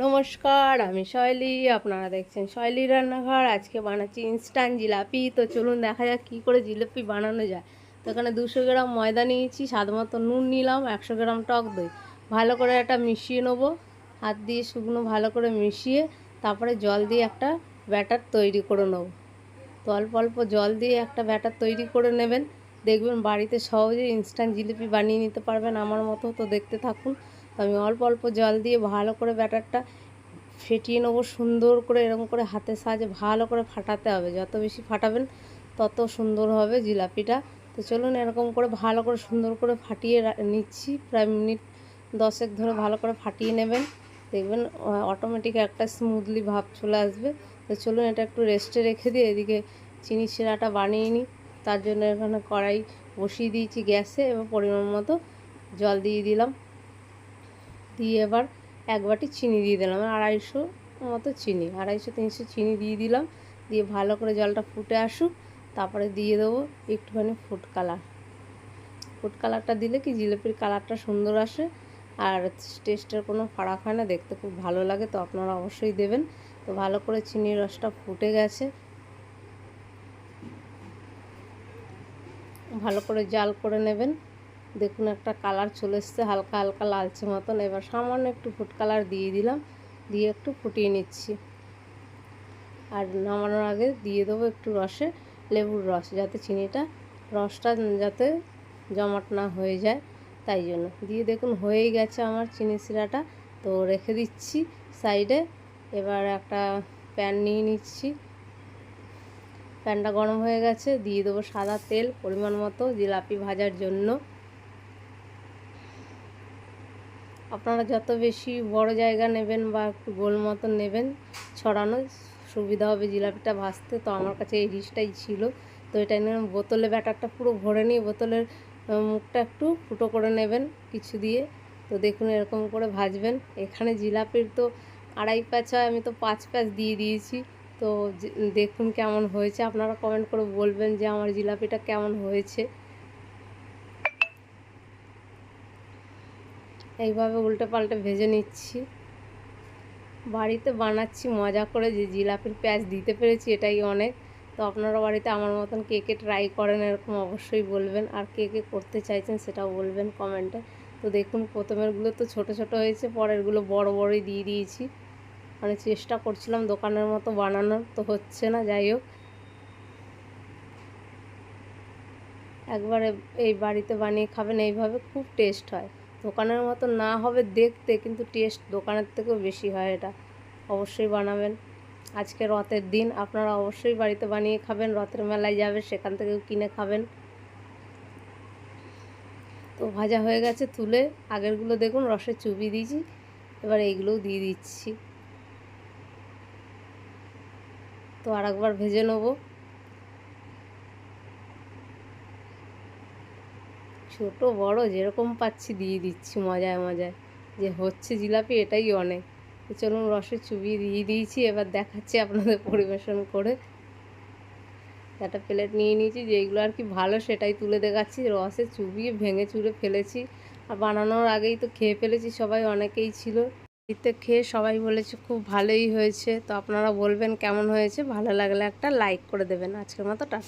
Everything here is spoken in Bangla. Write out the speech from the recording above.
নমস্কার, আমি শৈলী। আপনারা দেখছেন শৈলী রান্নাঘর। আজকে বানাচ্ছি ইনস্ট্যান্ট জিলাপি। তো চলুন দেখা যাক কী করে জিলাপি বানানো যায়। তো এখানে 200 গ্রাম ময়দা নিয়েছি, স্বাদ মতো নুন নিলাম, 100 গ্রাম টক দই। ভালো করে এটা মিশিয়ে নেবো, হাত দিয়ে শুকনো ভালো করে মিশিয়ে তারপরে জল দিয়ে একটা ব্যাটার তৈরি করে নেব। তো অল্প অল্প জল দিয়ে একটা ব্যাটার তৈরি করে নেবেন, দেখবেন বাড়িতে সহজে ইনস্ট্যান্ট জিলিপি বানিয়ে নিতে পারবেন আমার মতো। তো দেখতে থাকুন। তো আমি অল্প অল্প জল দিয়ে ভালো করে ব্যাটারটা ফেটিয়ে নেবো সুন্দর করে, এরকম করে হাতের সাহায্যে ভালো করে ফাটাতে হবে। যত বেশি ফাটাবেন তত সুন্দর হবে জিলাপিটা। তো চলুন এরকম করে ভালো করে সুন্দর করে ফাটিয়ে নিচ্ছি। প্রায় মিনিট 10 ধরে ভালো করে ফাটিয়ে নেবেন, দেখবেন অটোমেটিক একটা স্মুথলি ভাব চলে আসবে। তো চলুন এটা একটু রেস্টে রেখে দিয়ে এদিকে চিনি শিরাটা বানিয়ে নিই। তার জন্য এখানে কড়াই বসিয়ে দিয়েছি গ্যাসে, এবার পরিমাণ মতো জল দিয়ে দিলাম, দিয়ে এবার 1 বাটি চিনি দিয়ে দিলাম, 250 মতো চিনি, 250-300 চিনি দিয়ে দিলাম। দিয়ে ভালো করে জলটা ফুটে আসুক, তারপরে দিয়ে দেবো একটুখানি ফুড কালার। ফুড কালারটা দিলে কি জিলিপির কালারটা সুন্দর আসে আর টেস্টের কোনো ফারাক হয় না, দেখতে খুব ভালো লাগে। তো আপনারা অবশ্যই দেবেন। তো ভালো করে চিনির রসটা ফুটে গেছে, ভালো করে জাল করে নেবেন। দেখুন একটা কালার চলে এসছে, হালকা হালকা লালচে মতন। এবার সামান্য একটু ফুড কালার দিয়ে দিলাম, দিয়ে একটু ফুটিয়ে নিচ্ছি। আর নামানোর আগে দিয়ে দেবো একটু রসে লেবুর রস, যাতে চিনিটা রসটা যাতে জমাট না হয়ে যায়, তাই জন্য দিয়ে দেখুন হয়েই গেছে আমার চিনি শিরাটা। তো রেখে দিচ্ছি সাইডে। এবার একটা প্যান নিয়ে নিচ্ছি, প্যানটা গরম হয়ে গেছে, দিয়ে দেবো সাদা তেল পরিমাণ মতো জিলাপি ভাজার জন্য। আপনারা যত বেশি বড় জায়গা নেবেন বা একটু গোল মতন নেবেন, ছড়ানো সুবিধা হবে জিলাপিটা ভাজতে। তো আমার কাছে এই ডিশটাই ছিল। তো এটা নিয়ে বোতলে ব্যাটারটা পুরো ভরে নিয়ে বোতলের মুখটা একটু ফুটো করে নেবেন কিছু দিয়ে। তো দেখুন এরকম করে ভাজবেন। এখানে জিলাপির তো 2.5 প্যাচ হয়, আমি তো 5 প্যাচ দিয়ে দিয়েছি। তো দেখুন কেমন হয়েছে, আপনারা কমেন্ট করে বলবেন যে আমার জিলাপিটা কেমন হয়েছে। এইভাবে উল্টে পাল্টে ভেজে নিচ্ছি। বাড়িতে বানাচ্ছি মজা করে, যে জিলাপির প্যাচ দিতে পেরেছি এটাই অনেক। তো আপনারা বাড়িতে আমার মতন কে কে ট্রাই করেন এরকম অবশ্যই বলবেন, আর কে কে করতে চাইছেন সেটাও বলবেন কমেন্টে। তো দেখুন প্রথমেরগুলো তো ছোট ছোট হয়েছে, পরেরগুলো বড় বড়ই দিয়ে দিয়েছি। মানে চেষ্টা করছিলাম দোকানের মতো বানানোর, তো হচ্ছে না। যাই হোক, একবারে এই বাড়িতে বানিয়ে খাবেন, এইভাবে খুব টেস্ট হয়। দোকানের মতো না হবে দেখতে, কিন্তু টেস্ট দোকানের থেকেও বেশি হয় এটা। অবশ্যই বানাবেন। আজকে রথের দিন, আপনারা অবশ্যই বাড়িতে বানিয়ে খাবেন। রথের মেলায় যাবে, সেখান থেকেও কিনে খাবেন। তো ভাজা হয়ে গেছে, তুলে আগেরগুলো দেখুন রসে চুবিয়ে দিয়েছি, এবার এইগুলোও দিয়ে দিচ্ছি। তো আরেকবার ভেজে নেবো। ছোট বড় যেরকম পাচ্ছি দিয়ে দিচ্ছি মজায় মজায়, যে হচ্ছে জিলাপি এটাই অনেক। তো চলুন রসে চুবিয়ে দিয়ে দিয়েছি, এবার দেখাচ্ছি আপনাদের পরিবেশন করে। একটা প্লেট নিয়ে নিয়েছি, যেইগুলো আর কি ভালো সেটাই তুলে দেখাচ্ছি। রসে চুবিয়ে ভেঙে চুরে ফেলেছি, আর বানানোর আগেই তো খেয়ে ফেলেছি সবাই, অনেকেই ছিল। এতে খেয়ে সবাই বলেছে খুব ভালোই হয়েছে। তো আপনারা বলবেন কেমন হয়েছে, ভালো লাগলে একটা লাইক করে দেবেন। আজকের মতো টাটা।